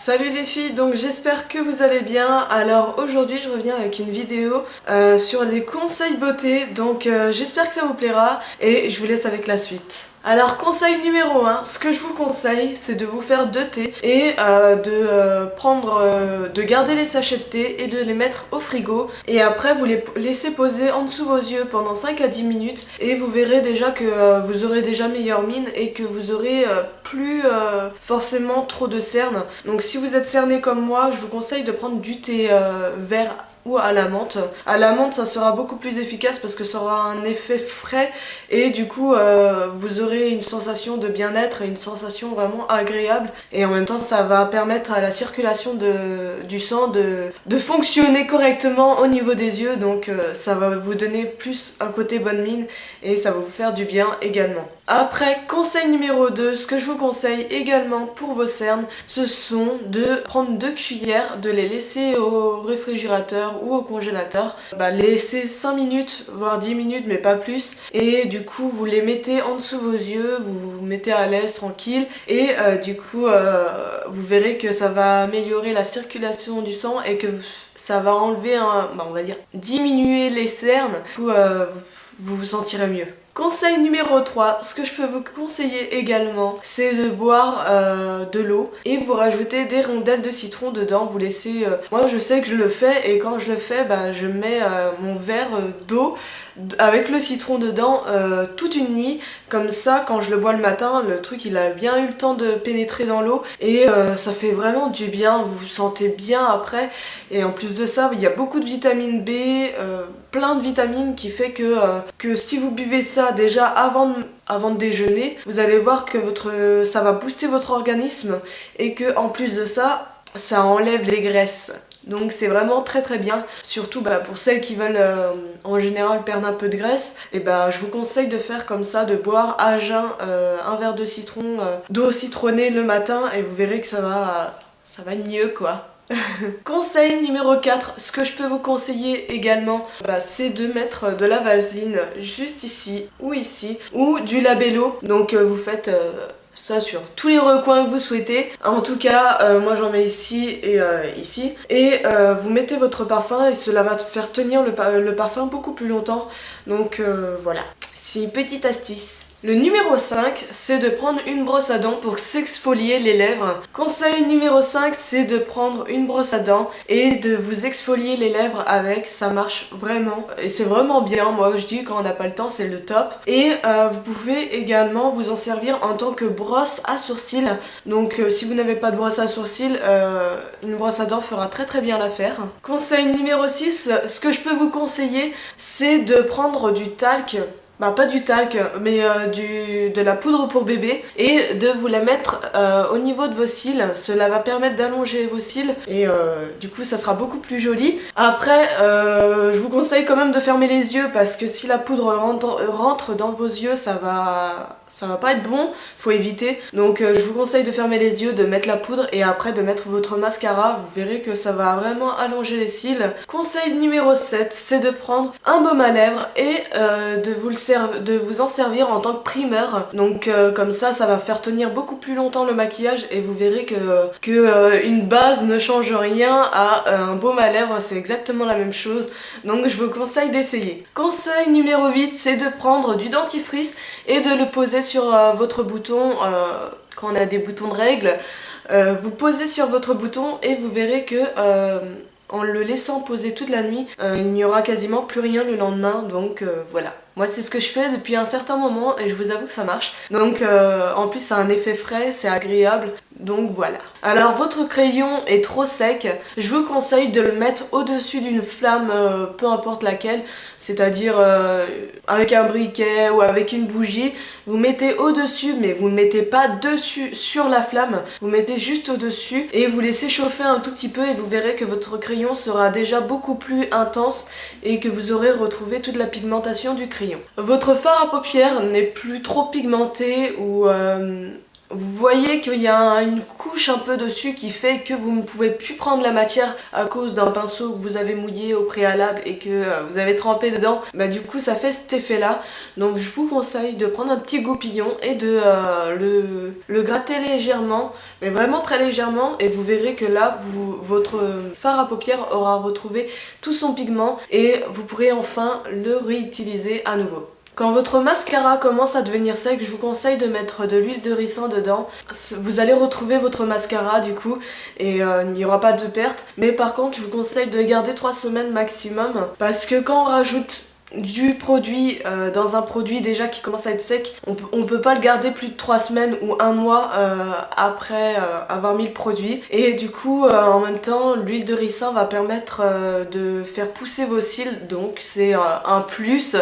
Salut les filles, donc j'espère que vous allez bien. Alors aujourd'hui je reviens avec une vidéo sur les conseils beauté, donc j'espère que ça vous plaira et je vous laisse avec la suite. Alors conseil numéro 1, ce que je vous conseille c'est de vous faire 2 thés et de garder les sachets de thé et de les mettre au frigo et après vous les laissez poser en dessous vos yeux pendant 5 à 10 minutes et vous verrez déjà que vous aurez déjà meilleure mine et que vous aurez plus forcément trop de cernes. Donc si vous êtes cerné comme moi, je vous conseille de prendre du thé vert ou à la menthe. À la menthe ça sera beaucoup plus efficace parce que ça aura un effet frais et du coup vous aurez une sensation de bien-être et une sensation vraiment agréable et en même temps ça va permettre à la circulation du sang de fonctionner correctement au niveau des yeux, donc ça va vous donner plus un côté bonne mine et ça va vous faire du bien également. Après, conseil numéro 2, ce que je vous conseille également pour vos cernes, ce sont de prendre 2 cuillères, de les laisser au réfrigérateur ou au congélateur, laisser 5 minutes, voire 10 minutes, mais pas plus, et du coup vous les mettez en dessous vos yeux, vous vous mettez à l'aise, tranquille, et du coup vous verrez que ça va améliorer la circulation du sang et que ça va enlever, on va dire, diminuer les cernes, du coup vous vous sentirez mieux. Conseil numéro 3, ce que je peux vous conseiller également, c'est de boire de l'eau et vous rajoutez des rondelles de citron dedans, vous laissez... moi je sais que je le fais et quand je le fais, je mets mon verre d'eau avec le citron dedans toute une nuit, comme ça quand je le bois le matin, le truc il a bien eu le temps de pénétrer dans l'eau et ça fait vraiment du bien, vous vous sentez bien après et en plus de ça il y a beaucoup de vitamine B, plein de vitamines qui fait que si vous buvez ça déjà avant de déjeuner, vous allez voir que ça va booster votre organisme et que en plus de ça, ça enlève les graisses. Donc c'est vraiment très très bien, surtout pour celles qui veulent en général perdre un peu de graisse, et je vous conseille de faire comme ça, de boire à jeun un verre de citron, d'eau citronnée le matin et vous verrez que ça va mieux quoi. Conseil numéro 4, ce que je peux vous conseiller également, c'est de mettre de la vaseline juste ici ou du labello. Donc vous faites ça sur tous les recoins que vous souhaitez. En tout cas, moi j'en mets ici et ici. Et vous mettez votre parfum et cela va faire tenir le parfum beaucoup plus longtemps. Donc voilà, c'est une petite astuce. Le numéro 5, c'est de prendre une brosse à dents pour s'exfolier les lèvres. Conseil numéro 5, c'est de prendre une brosse à dents et de vous exfolier les lèvres avec, ça marche vraiment. Et c'est vraiment bien, moi je dis quand on n'a pas le temps, c'est le top. Et vous pouvez également vous en servir en tant que brosse à sourcils. Donc si vous n'avez pas de brosse à sourcils, une brosse à dents fera très très bien l'affaire. Conseil numéro 6, ce que je peux vous conseiller, c'est de prendre du talc. Pas du talc, mais de la poudre pour bébé et de vous la mettre au niveau de vos cils. Cela va permettre d'allonger vos cils et du coup ça sera beaucoup plus joli. Après, je vous conseille quand même de fermer les yeux parce que si la poudre rentre dans vos yeux, ça va pas être bon, faut éviter. Donc je vous conseille de fermer les yeux, de mettre la poudre et après de mettre votre mascara. Vous verrez que ça va vraiment allonger les cils. Conseil numéro 7, c'est de prendre un baume à lèvres et de vous en servir en tant que primeur. Donc comme ça va faire tenir beaucoup plus longtemps le maquillage et vous verrez que une base ne change rien à un baume à lèvres, c'est exactement la même chose. Donc je vous conseille d'essayer. Conseil numéro 8, c'est de prendre du dentifrice et de le poser sur votre bouton quand on a des boutons de règles. Vous posez sur votre bouton et vous verrez que en le laissant poser toute la nuit, il n'y aura quasiment plus rien le lendemain, donc voilà. Moi c'est ce que je fais depuis un certain moment et je vous avoue que ça marche. Donc en plus ça a un effet frais, c'est agréable, donc voilà. Alors votre crayon est trop sec, je vous conseille de le mettre au-dessus d'une flamme, peu importe laquelle, c'est-à-dire avec un briquet ou avec une bougie. Vous mettez au-dessus, mais vous ne mettez pas dessus sur la flamme, vous mettez juste au-dessus et vous laissez chauffer un tout petit peu et vous verrez que votre crayon sera déjà beaucoup plus intense et que vous aurez retrouvé toute la pigmentation du crayon. Votre fard à paupières n'est plus trop pigmenté ou vous voyez qu'il y a une couche un peu dessus qui fait que vous ne pouvez plus prendre la matière à cause d'un pinceau que vous avez mouillé au préalable et que vous avez trempé dedans. Bah du coup ça fait cet effet là. Donc je vous conseille de prendre un petit goupillon et de le gratter légèrement, mais vraiment très légèrement, et vous verrez que là votre fard à paupières aura retrouvé tout son pigment et vous pourrez enfin le réutiliser à nouveau. Quand votre mascara commence à devenir sec, je vous conseille de mettre de l'huile de ricin dedans. Vous allez retrouver votre mascara du coup et il n'y aura pas de perte. Mais par contre, je vous conseille de garder 3 semaines maximum parce que quand on rajoute du produit dans un produit déjà qui commence à être sec, on peut pas le garder plus de 3 semaines ou un mois après avoir mis le produit, et du coup en même temps l'huile de ricin va permettre de faire pousser vos cils, donc c'est un plus.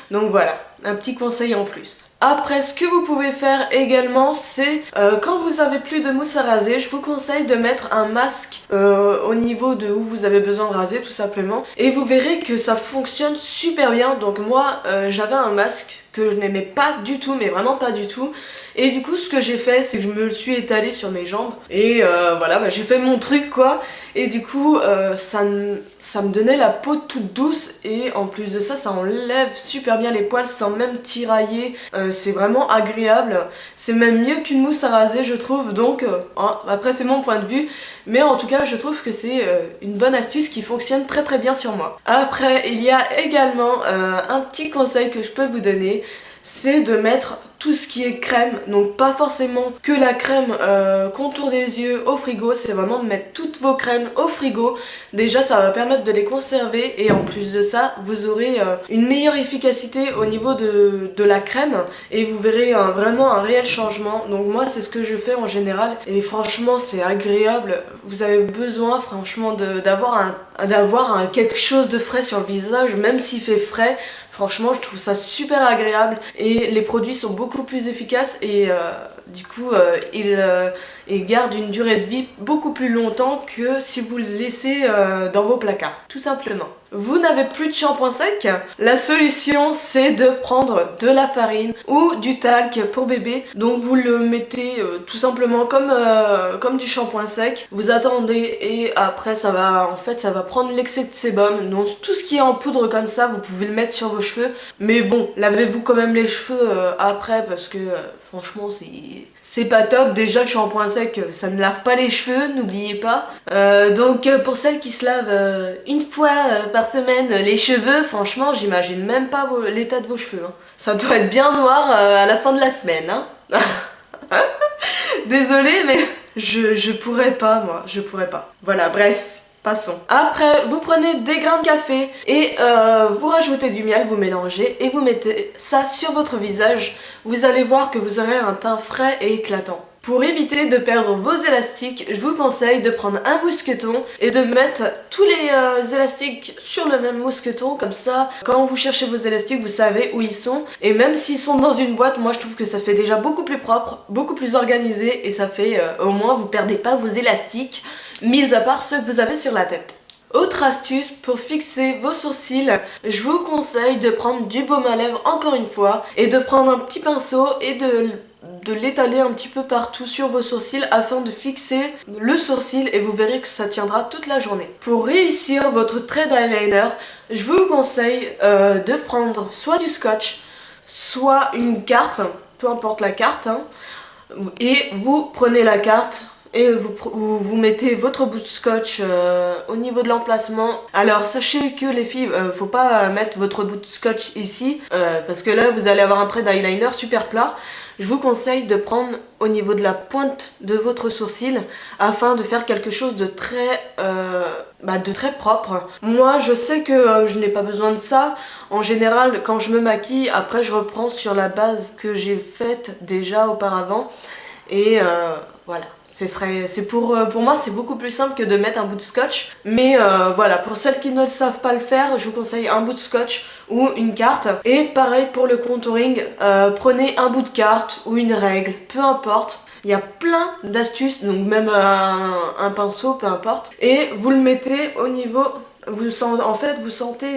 Donc voilà, un petit conseil en plus. Après, ce que vous pouvez faire également, c'est quand vous avez plus de mousse à raser, je vous conseille de mettre un masque au niveau de où vous avez besoin de raser tout simplement. Et vous verrez que ça fonctionne super bien. Donc moi, j'avais un masque que je n'aimais pas du tout, mais vraiment pas du tout. Et du coup, ce que j'ai fait, c'est que je me le suis étalé sur mes jambes. Et voilà, bah, j'ai fait mon truc quoi. Et du coup, ça me donnait la peau toute douce. Et en plus de ça, ça enlève super bien les poils sans même tirailler. C'est vraiment agréable. C'est même mieux qu'une mousse à raser, je trouve. Donc, après, c'est mon point de vue. Mais en tout cas, je trouve que c'est une bonne astuce qui fonctionne très très bien sur moi. Après, il y a également un petit conseil que je peux vous donner. C'est de mettre tout ce qui est crème, donc pas forcément que la crème contour des yeux au frigo, c'est vraiment de mettre toutes vos crèmes au frigo. Déjà ça va permettre de les conserver et en plus de ça vous aurez une meilleure efficacité au niveau de la crème et vous verrez vraiment un réel changement. Donc moi c'est ce que je fais en général et franchement c'est agréable. Vous avez besoin franchement d'avoir quelque chose de frais sur le visage, même s'il fait frais. Franchement, je trouve ça super agréable et les produits sont beaucoup plus efficaces et du coup, ils gardent une durée de vie beaucoup plus longtemps que si vous le laissez dans vos placards, tout simplement. Vous n'avez plus de shampoing sec? La solution, c'est de prendre de la farine ou du talc pour bébé. Donc vous le mettez tout simplement comme du shampoing sec. Vous attendez et après ça va prendre l'excès de sébum. Donc tout ce qui est en poudre comme ça, vous pouvez le mettre sur vos cheveux. Mais bon, lavez-vous quand même les cheveux après parce que franchement c'est pas top. Déjà le shampoing sec ça ne lave pas les cheveux, n'oubliez pas. Donc pour celles qui se lavent une fois par semaine les cheveux, franchement j'imagine même pas l'état de vos cheveux hein. Ça doit être bien noir à la fin de la semaine hein. Désolée mais je pourrais pas moi, je pourrais pas. Voilà bref. Passons. Après, vous prenez des grains de café et vous rajoutez du miel, vous mélangez et vous mettez ça sur votre visage. Vous allez voir que vous aurez un teint frais et éclatant. Pour éviter de perdre vos élastiques, je vous conseille de prendre un mousqueton et de mettre tous les élastiques sur le même mousqueton. Comme ça, quand vous cherchez vos élastiques, vous savez où ils sont. Et même s'ils sont dans une boîte, moi je trouve que ça fait déjà beaucoup plus propre, beaucoup plus organisé. Et ça fait au moins vous perdez pas vos élastiques, mis à part ceux que vous avez sur la tête. Autre astuce pour fixer vos sourcils, je vous conseille de prendre du baume à lèvres encore une fois et de prendre un petit pinceau et de l'étaler un petit peu partout sur vos sourcils afin de fixer le sourcil et vous verrez que ça tiendra toute la journée. Pour réussir votre trait d'eyeliner, je vous conseille de prendre soit du scotch, soit une carte, peu importe la carte, hein, et vous prenez la carte et vous mettez votre bout de scotch au niveau de l'emplacement. Alors sachez que les filles, faut pas mettre votre bout de scotch ici parce que là vous allez avoir un trait d'eyeliner super plat. Je vous conseille de prendre au niveau de la pointe de votre sourcil afin de faire quelque chose de très propre. Moi je sais que je n'ai pas besoin de ça. En général quand je me maquille, après je reprends sur la base que j'ai faite déjà auparavant. Et voilà, pour moi c'est beaucoup plus simple que de mettre un bout de scotch. Mais voilà, pour celles qui ne savent pas le faire, je vous conseille un bout de scotch ou une carte. Et pareil pour le contouring, prenez un bout de carte ou une règle, peu importe. Il y a plein d'astuces, donc même un pinceau, peu importe. Et vous le mettez au niveau... vous sentez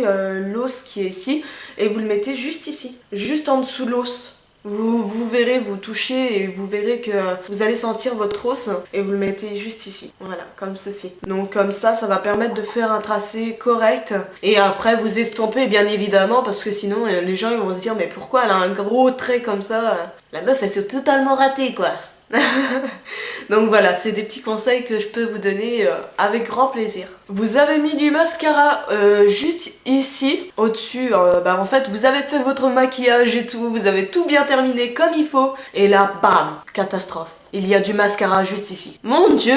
l'os qui est ici et vous le mettez juste ici, juste en dessous de l'os. Vous verrez, vous touchez et vous verrez que vous allez sentir votre os et vous le mettez juste ici. Voilà, comme ceci. Donc comme ça va permettre de faire un tracé correct. Et après vous estompez bien évidemment parce que sinon les gens ils vont se dire mais pourquoi elle a un gros trait comme ça? La meuf elle s'est totalement ratée quoi. Donc voilà, c'est des petits conseils que je peux vous donner avec grand plaisir. Vous avez mis du mascara juste ici, au-dessus. En fait, vous avez fait votre maquillage et tout, vous avez tout bien terminé comme il faut. Et là, bam, catastrophe. Il y a du mascara juste ici. Mon Dieu.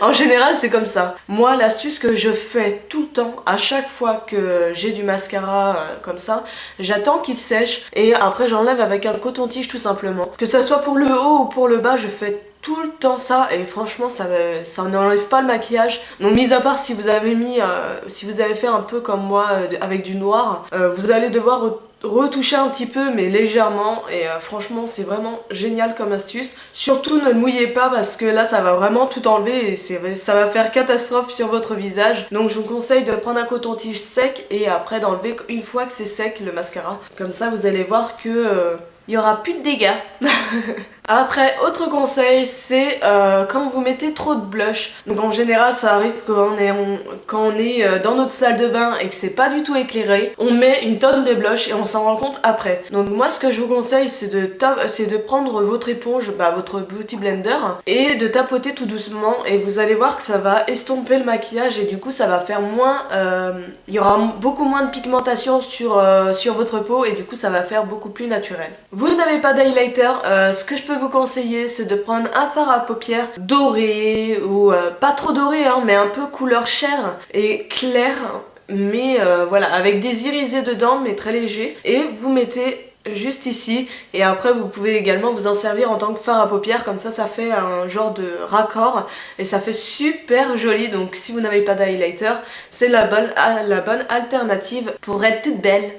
En général, c'est comme ça. Moi, l'astuce que je fais tout le temps, à chaque fois que j'ai du mascara comme ça, j'attends qu'il sèche et après j'enlève avec un coton-tige tout simplement. Que ça soit pour le haut ou pour le bas, je fais tout le temps ça et franchement ça n'enlève pas le maquillage. Donc mis à part si vous avez mis, si vous avez fait un peu comme moi avec du noir, vous allez devoir retoucher un petit peu mais légèrement et franchement c'est vraiment génial comme astuce. Surtout ne le mouillez pas parce que là ça va vraiment tout enlever et ça va faire catastrophe sur votre visage. Donc je vous conseille de prendre un coton-tige sec et après d'enlever une fois que c'est sec le mascara. Comme ça vous allez voir que il n'y aura plus de dégâts. Après, autre conseil, c'est quand vous mettez trop de blush. Donc en général, ça arrive quand on est dans notre salle de bain et que c'est pas du tout éclairé, on met une tonne de blush et on s'en rend compte après. Donc moi, ce que je vous conseille, c'est de prendre votre éponge, votre beauty blender, et de tapoter tout doucement. Et vous allez voir que ça va estomper le maquillage et du coup, ça va faire moins... il y aura beaucoup moins de pigmentation sur votre peau et du coup, ça va faire beaucoup plus naturel. Vous n'avez pas d'highlighter, ce que je peux vous conseiller c'est de prendre un fard à paupières doré ou pas trop doré mais un peu couleur chair et clair mais voilà avec des irisés dedans mais très léger et vous mettez juste ici et après vous pouvez également vous en servir en tant que fard à paupières comme ça fait un genre de raccord et ça fait super joli. Donc si vous n'avez pas d'highlighter c'est la bonne alternative pour être toute belle.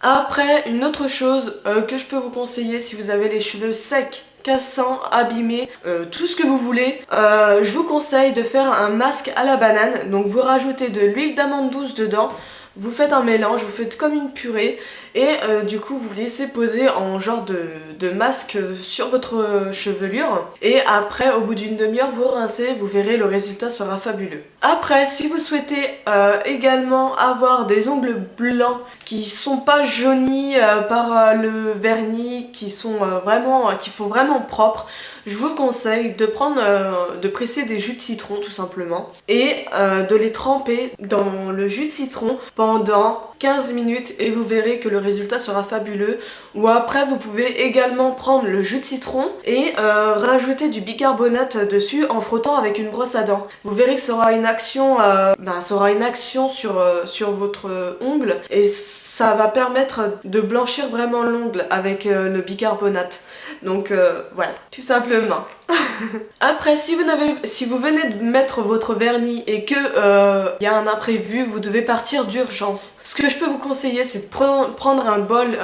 Après une autre chose que je peux vous conseiller si vous avez les cheveux secs, cassants, abîmés, tout ce que vous voulez, je vous conseille de faire un masque à la banane. Donc vous rajoutez de l'huile d'amande douce dedans, vous faites un mélange, vous faites comme une purée et du coup vous laissez poser en genre de masque sur votre chevelure et après au bout d'une demi-heure vous rincez, vous verrez le résultat sera fabuleux. Après si vous souhaitez également avoir des ongles blancs qui sont pas jaunis par le vernis, qui font vraiment propre, je vous conseille de de presser des jus de citron tout simplement et de les tremper dans le jus de citron pendant 15 minutes et vous verrez que le résultat sera fabuleux. Ou après vous pouvez également prendre le jus de citron et rajouter du bicarbonate dessus en frottant avec une brosse à dents. Vous verrez que ça aura une action, sur votre ongle et ça va permettre de blanchir vraiment l'ongle avec le bicarbonate. Donc voilà, tout simplement. Après, si vous venez de mettre votre vernis et que y a un imprévu, vous devez partir d'urgence. Ce que je peux vous conseiller, c'est de prendre un bol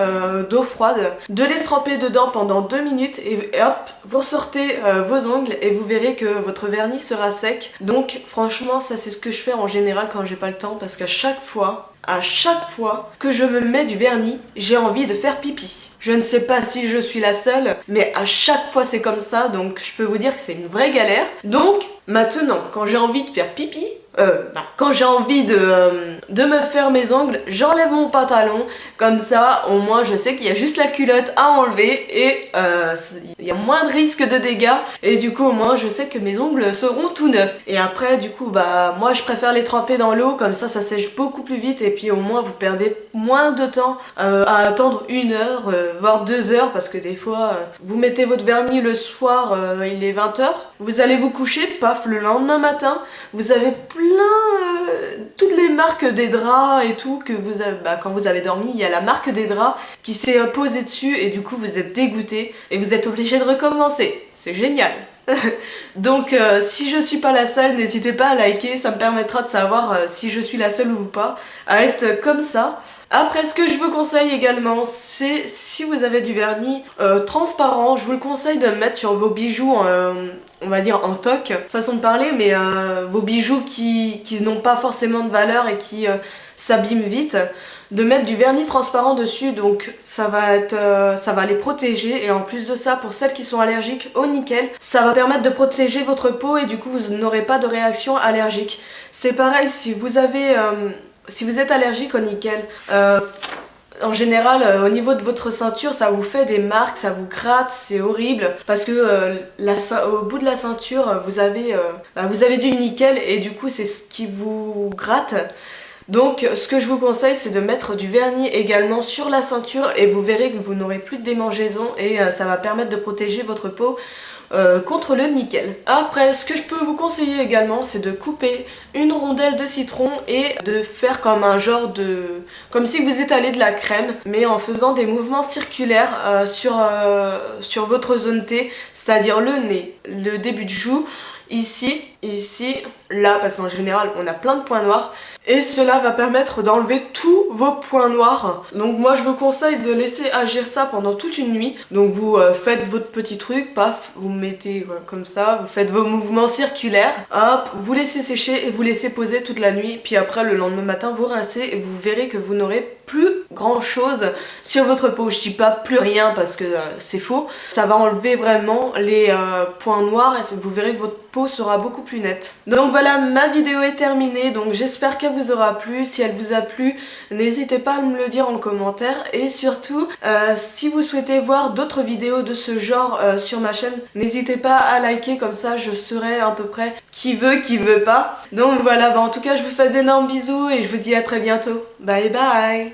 d'eau froide, de les tremper dedans pendant 2 minutes et hop, vous ressortez vos ongles et vous verrez que votre vernis sera sec. Donc franchement, ça c'est ce que je fais en général quand j'ai pas le temps parce qu'à chaque fois que je me mets du vernis, j'ai envie de faire pipi. Je ne sais pas si je suis la seule, mais à chaque fois c'est comme ça, donc je peux vous dire que c'est une vraie galère. Donc maintenant, quand j'ai envie de faire pipi, quand j'ai envie de me faire mes ongles, j'enlève mon pantalon, comme ça au moins je sais qu'il y a juste la culotte à enlever et il y a moins de risque de dégâts et du coup au moins je sais que mes ongles seront tout neufs. Et après du coup moi je préfère les tremper dans l'eau, comme ça sèche beaucoup plus vite et puis au moins vous perdez moins de temps à attendre 1 heure, voire 2 heures parce que des fois vous mettez votre vernis le soir, il est 20h, vous allez vous coucher, paf, le lendemain matin vous avez toutes les marques des draps et tout que vous avez, quand vous avez dormi, il y a la marque des draps qui s'est posée dessus et du coup vous êtes dégoûté et vous êtes obligé de recommencer. C'est génial. Donc si je suis pas la seule, n'hésitez pas à liker, ça me permettra de savoir si je suis la seule ou pas à être comme ça. Après, ce que je vous conseille également, c'est si vous avez du vernis transparent, je vous le conseille de le mettre sur vos bijoux, on va dire en toc, façon de parler, mais vos bijoux qui n'ont pas forcément de valeur et qui s'abîment vite, de mettre du vernis transparent dessus, donc ça va les protéger. Et en plus de ça, pour celles qui sont allergiques au nickel, ça va permettre de protéger votre peau et du coup vous n'aurez pas de réaction allergique. C'est pareil si vous êtes allergique au nickel. En général, au niveau de votre ceinture, ça vous fait des marques, ça vous gratte, c'est horrible parce que au bout de la ceinture, vous avez du nickel et du coup, c'est ce qui vous gratte. Donc, ce que je vous conseille, c'est de mettre du vernis également sur la ceinture et vous verrez que vous n'aurez plus de démangeaison et ça va permettre de protéger votre peau contre le nickel. Après, ce que je peux vous conseiller également, c'est de couper une rondelle de citron et de faire comme un genre de... comme si vous étalez de la crème, mais en faisant des mouvements circulaires sur votre zone T, c'est-à-dire le nez, le début de joue, ici, là, parce qu'en général, on a plein de points noirs. Et cela va permettre d'enlever tous vos points noirs. Donc moi je vous conseille de laisser agir ça pendant toute une nuit. Donc vous faites votre petit truc, paf, vous mettez comme ça, vous faites vos mouvements circulaires, hop, vous laissez sécher et vous laissez poser toute la nuit. Puis après le lendemain matin vous rincez et vous verrez que vous n'aurez plus grand chose sur votre peau. Je dis pas plus rien parce que c'est faux. Ça va enlever vraiment les points noirs et vous verrez que votre peau sera beaucoup plus nette. Donc voilà, ma vidéo est terminée. Donc j'espère qu'elle vous aura plu. Si elle vous a plu, n'hésitez pas à me le dire en commentaire. Et surtout, si vous souhaitez voir d'autres vidéos de ce genre sur ma chaîne, n'hésitez pas à liker, comme ça je saurai à peu près qui veut pas. Donc voilà, en tout cas je vous fais d'énormes bisous et je vous dis à très bientôt. Bye bye.